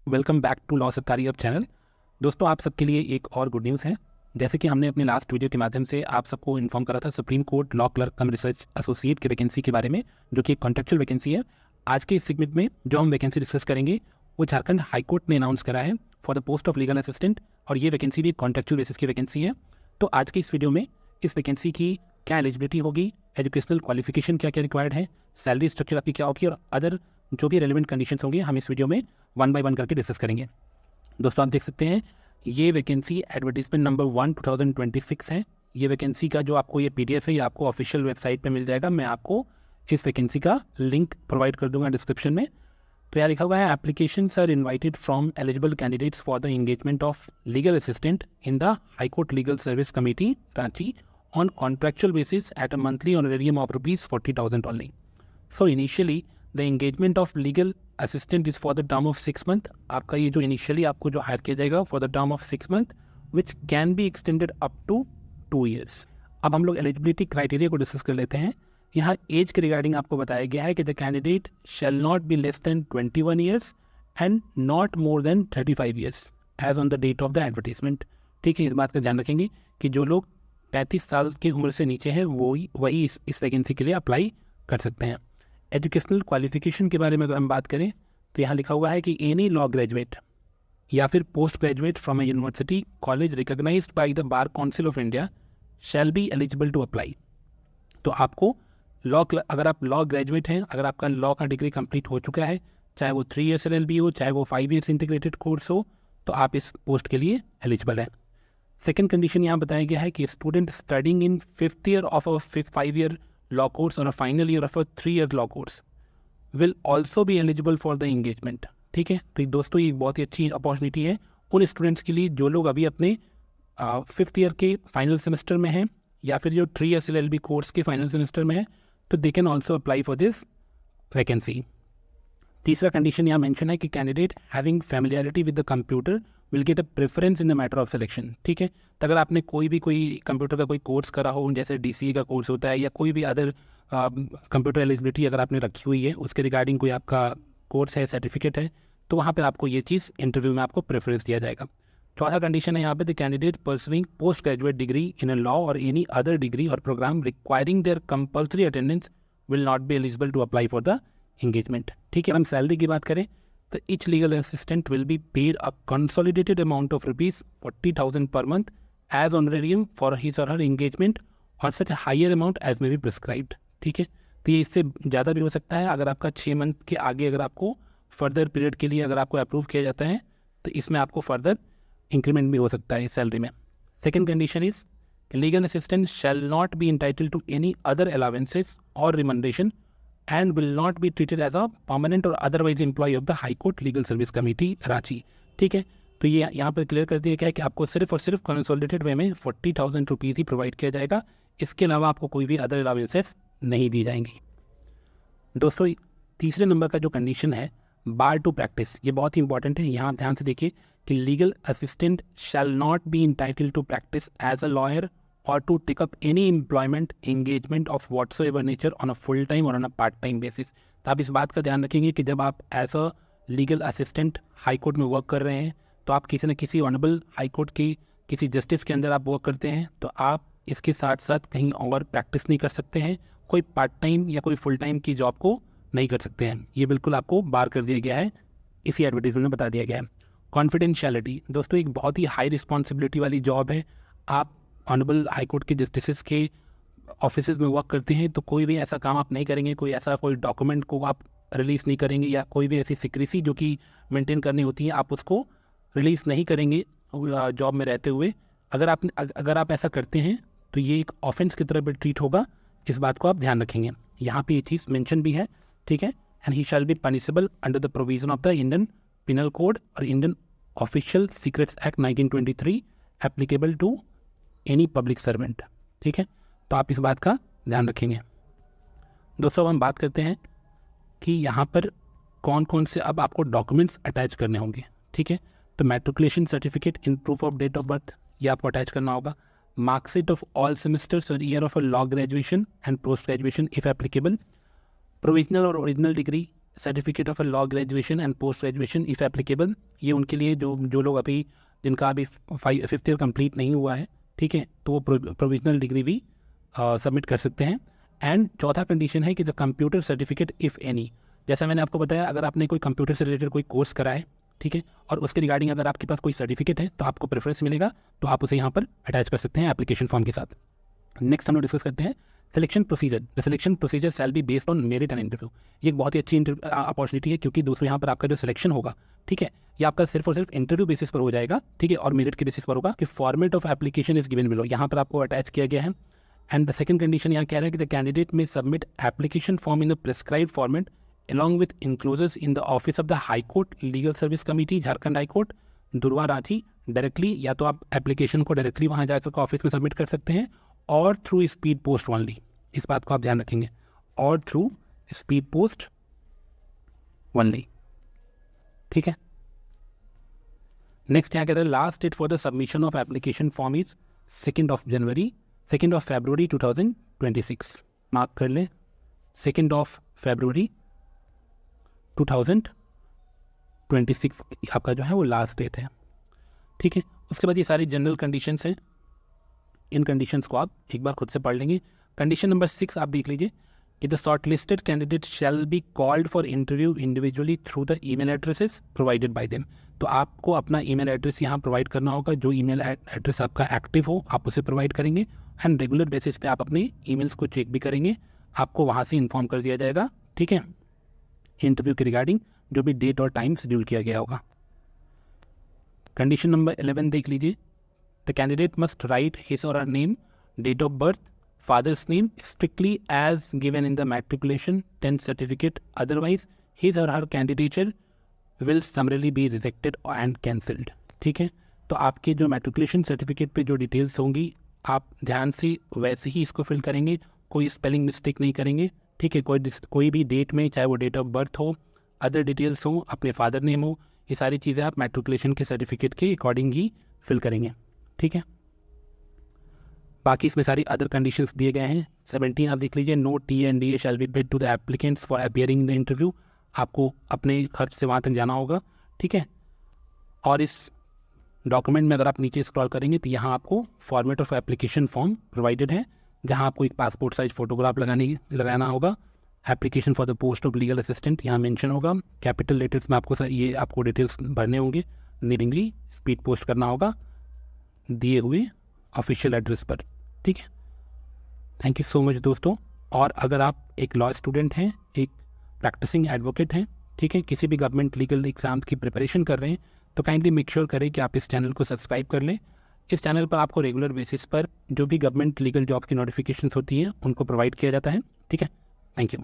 Welcome back to law सरकारी अब channel. दोस्तों, आप सबके लिए एक और गुड न्यूज़ है। जैसे कि हमने अपने लास्ट वीडियो के माध्यम से आप सबको इन्फॉर्म करा था सुप्रीम कोर्ट लॉ क्लर्क कम रिसर्च एसोसिएट की वैकेंसी के बारे में, जो कि एक कॉन्ट्रेक्चुअल वैकेंसी है। आज के इस सेगमेंट में जो हम वैकेंसी डिस्कस करेंगे वो झारखंड हाई कोर्ट ने अनाउंस करा है for the post of legal assistant, और ये वैकेंसी भी कॉन्ट्रेक्चुअल बेसिस की वैकेंसी है। तो आज के इस वीडियो में इस वैकेंसी की क्या एलिजिबिलिटी होगी, एजुकेशनल क्वालिफिकेशन क्या क्या रिक्वायर्ड है, सैलरी स्ट्रक्चर आपकी क्या होगी, और अदर जो भी रेलिवेंट कंडीशंस होंगे हम इस वीडियो में वन बाय वन करके डिस्कस करेंगे। दोस्तों, आप देख सकते हैं ये वैकेंसी एडवर्टीजमेंट नंबर 1 2026 है। ये वैकेंसी का जो आपको ये PDF है ये आपको ऑफिशियल वेबसाइट पे मिल जाएगा। मैं आपको इस वैकेंसी का लिंक प्रोवाइड कर दूंगा डिस्क्रिप्शन में। तो यहाँ लिखा हुआ है applications are invited from eligible candidates for the engagement of legal assistant in the high court legal service committee Ranchi on contractual basis at a monthly honorarium of ₹40,000 only. So initially the engagement of legal assistant is for the term of 6 month. आपका ये जो initially आपको जो hire किया जाएगा for the term of 6 month which can be extended up to 2 years. अब हम लोग एलिजिबिलिटी क्राइटेरिया को डिस्कस कर लेते हैं। यहाँ एज के रिगार्डिंग आपको बताया गया है कि the candidate shall not be less than 21 years and not more than 35 years age on the date of the advertisement. ठीक है, इस बात का ध्यान रखेंगे कि जो लोग 35 साल की उम्र से नीचे हैं वही इस वैकेंसी के लिए अप्लाई कर सकते हैं। एजुकेशनल क्वालिफिकेशन के बारे में अगर हम बात करें तो यहाँ लिखा हुआ है कि एनी लॉ ग्रेजुएट या फिर post graduate from a university college recognised by the bar council of India shall be eligible to apply. तो आपको अगर आप लॉ ग्रेजुएट हैं, अगर आपका लॉ का डिग्री कंप्लीट हो चुका है, चाहे वो 3 ईयर्स LLB हो, चाहे वो 5 ईयर्स इंटीग्रेटेड कोर्स हो, तो आप इस पोस्ट के लिए एलिजिबल हैं। सेकेंड कंडीशन यहाँ बताया गया है कि student studying in 5th year of a 5 year law course और final year of a 3 year law course will also be eligible for the engagement. ठीक है, तो दोस्तों ये बहुत ही अच्छी अपॉर्चुनिटी है उन स्टूडेंट्स के लिए जो लोग अभी अपने 5th ईयर के फाइनल सेमेस्टर में हैं या फिर जो 3 ईयर्स LLB कोर्स के फाइनल सेमेस्टर में है, तो they can also apply for this vacancy. तीसरा कंडीशन यहाँ मेंशन है कि candidate having familiarity with the computer will get a preference in the matter of selection. ठीक है, तो अगर आपने कोई कंप्यूटर का कोई कोर्स करा हो, जैसे DCA का कोर्स होता है या कोई भी अदर कंप्यूटर एलिजिबिलिटी अगर आपने रखी हुई है, उसके रिगार्डिंग कोई आपका कोर्स है, सर्टिफिकेट है, तो वहाँ पर आपको ये चीज़ इंटरव्यू में आपको प्रेफरेंस दिया जाएगा। चौथा कंडीशन है यहाँ पे the candidate pursuing post graduate degree in a law or any other degree or programme requiring their compulsory attendance will not be eligible to apply for the engagement. ठीक है, हम सैलरी की बात करें तो each legal assistant will be paid a consolidated amount of ₹40,000 per month as honorarium for his or her engagement or such a higher amount as may be prescribed। ठीक है, तो ये इससे ज़्यादा भी हो सकता है। अगर आपका 6 मंथ के आगे अगर आपको फर्दर पीरियड के लिए अगर आपको अप्रूव किया जाता है तो इसमें आपको फर्दर इंक्रीमेंट भी हो सकता है सैलरी में। Second condition is legal assistant shall not be entitled to any other allowances or remuneration and will not be treated as a permanent or otherwise employee of the High Court Legal Service Committee Ranchi. ठीक है, तो ये यहाँ पर clear कर दिया गया है कि आपको सिर्फ और सिर्फ कंसोलिडेटेड वे में 40,000 रुपीज़ ही प्रोवाइड किया जाएगा। इसके अलावा आपको कोई भी अदर अलावेंसेस नहीं दी जाएंगी। दोस्तों, तीसरे नंबर का जो कंडीशन है बार टू प्रैक्टिस, ये बहुत ही इंपॉर्टेंट है। यहाँ ध्यान से देखिए कि legal assistant shall not be entitled to practise as a lawyer or to take up any employment engagement of whatsoever nature on a full time or on a part time basis। तो आप इस बात का ध्यान रखेंगे कि जब आप as a legal assistant high court में वर्क कर रहे हैं तो आप किसी न किसी ऑनरेबल हाई कोर्ट की किसी जस्टिस के अंदर आप वर्क करते हैं, तो आप इसके साथ साथ कहीं और प्रैक्टिस नहीं कर सकते हैं, कोई पार्ट टाइम या कोई फुल टाइम की जॉब को नहीं कर सकते हैं। ये बिल्कुल आपको बार कर दिया गया है, इसी एडवर्टीजमेंट में बता दिया गया है। कॉन्फिडेंशियलिटी, दोस्तों एक बहुत ही हाई रिस्पॉन्सिबिलिटी वाली जॉब है। आप ऑनरेबल हाई कोर्ट के जस्टिस के ऑफिस में वर्क करते हैं, तो कोई भी ऐसा काम आप नहीं करेंगे, कोई डॉक्यूमेंट को आप रिलीज़ नहीं करेंगे या कोई भी ऐसी सिक्रेसी जो कि मेंटेन करनी होती है आप उसको रिलीज़ नहीं करेंगे जॉब में रहते हुए। अगर आप ऐसा करते हैं तो ये एक ऑफेंस की तरह भी ट्रीट होगा, इस बात को आप ध्यान रखेंगे। यहाँ पे ये चीज़ मेंशन भी है। ठीक है, and he shall be punishable under the provision of the Indian penal code और Indian official secrets act 1923 applicable to any public servant. ठीक है, तो आप इस बात का ध्यान रखेंगे। दोस्तों, हम बात करते हैं कि यहाँ पर कौन कौन से अब आपको डॉक्यूमेंट्स अटैच करने होंगे। ठीक है, तो matriculation certificate in proof of date of birth ये आपको अटैच करना होगा। मार्कशीट ऑफ ऑल सेमेस्टर्स और year of a law graduation and post graduation if applicable. Provisional और original degree certificate of a law graduation and post graduation if applicable, ये उनके लिए जो लोग अभी जिनका अभी 5th ईयर कंप्लीट नहीं हुआ है, ठीक है, तो वो प्रोविजनल डिग्री भी सबमिट कर सकते हैं। एंड चौथा कंडीशन है कि the computer certificate if any, जैसा मैंने आपको बताया, अगर आपने कोई कंप्यूटर से रिलेटेड कोई कोर्स करा है, ठीक है, और उसके रिगार्डिंग अगर आपके पास कोई सर्टिफिकेट है तो आपको प्रेफरेंस मिलेगा, तो आप उसे यहाँ पर अटैच कर सकते हैं एप्लीकेशन फॉर्म के साथ। नेक्स्ट हम लोग डिस्कस करते हैं selection procedure. The selection procedure shall be based on merit and interview. ये एक बहुत ही अच्छी अपॉर्चुनिटी है, क्योंकि दोस्तों यहाँ पर आपका जो सिलेक्शन होगा, ठीक है, ये आपका सिर्फ और सिर्फ इंटरव्यू बेसिस पर हो जाएगा, ठीक है, और मेरिट के बेसिस पर होगा कि format of application is given below, यहाँ पर आपको अटैच किया गया है। एंड द सेकंड कंडीशन यहाँ कह रहा है कि द कैंडिडेट में submit application form in the prescribed format along with enclosures in the office of the High Court Legal Service Committee Jharkhand high court दुर्वा रांची डायरेक्टली, या तो आप एप्लीकेशन को डायरेक्टली वहाँ जाकर ऑफिस में सबमिट कर सकते हैं, और थ्रू स्पीड पोस्ट ओनली, इस बात को आप ध्यान रखेंगे, और थ्रू स्पीड पोस्ट ओनली, ठीक है। नेक्स्ट क्या कह रहे हैं, last date for the submission of application form is 2 February 2026, mark कर लें, 2 फरवरी 2026 आपका जो है वो लास्ट डेट है, ठीक है। उसके बाद ये सारी जनरल कंडीशंस हैं, इन कंडीशंस को आप एक बार खुद से पढ़ लेंगे। कंडीशन नंबर 6 आप देख लीजिए कि the short listed candidate shall be called for interview individually through the email addresses provided by them. तो आपको अपना ईमेल एड्रेस यहाँ प्रोवाइड करना होगा, जो ईमेल एड्रेस आपका एक्टिव हो आप उसे प्रोवाइड करेंगे, एंड रेगुलर बेसिस पे आप अपने ईमेल्स को चेक भी करेंगे, आपको वहाँ से इन्फॉर्म कर दिया जाएगा, ठीक है, इंटरव्यू के रिगार्डिंग जो भी डेट और टाइम शेड्यूल किया गया होगा। कंडीशन नंबर 11 देख लीजिए, the candidate must write his or her name, date of birth, father's name strictly as given in the matriculation 10th certificate, otherwise his or her candidature will summarily be rejected and cancelled, ठीक है। तो आपके जो matriculation certificate पे जो details होंगी आप ध्यान से वैसे ही इसको फिल करेंगे, कोई स्पेलिंग मिस्टेक नहीं करेंगे, ठीक है। कोई भी डेट में, चाहे वो डेट ऑफ बर्थ हो, अदर डिटेल्स हो, अपने फादर नेम हो, ये सारी चीज़ें आप मैट्रिकुलेशन के सर्टिफिकेट के अकॉर्डिंग ही फिल करेंगे, ठीक है। बाकी इसमें सारी अदर कंडीशंस दिए गए हैं। 17 आप देख लीजिए, no T&DA shall be paid to the applicants for appearing in the interview, आपको अपने खर्च से वहाँ तक जाना होगा, ठीक है। और इस डॉक्यूमेंट में अगर आप नीचे स्क्रॉल करेंगे तो यहाँ आपको format of application form provided है, जहाँ आपको एक पासपोर्ट साइज फोटोग्राफ लगाना होगा, application for the post of legal assistant यहाँ मेंशन होगा, कैपिटल लेटर्स में ये आपको डिटेल्स भरने होंगे, नीडिंगली स्पीड पोस्ट करना होगा दिए हुए ऑफिशियल एड्रेस पर, ठीक है। थैंक यू सो मच दोस्तों। और अगर आप एक लॉ स्टूडेंट हैं, एक प्रैक्टिसिंग एडवोकेट हैं, ठीक है, किसी भी गवर्नमेंट लीगल एग्जाम की प्रिपरेशन कर रहे हैं, तो काइंडली मेक श्योर करें कि आप इस चैनल को सब्सक्राइब कर लें। इस चैनल पर आपको रेगुलर बेसिस पर जो भी गवर्नमेंट लीगल जॉब की नोटिफिकेशंस होती हैं उनको प्रोवाइड किया जाता है, ठीक है। Thank you.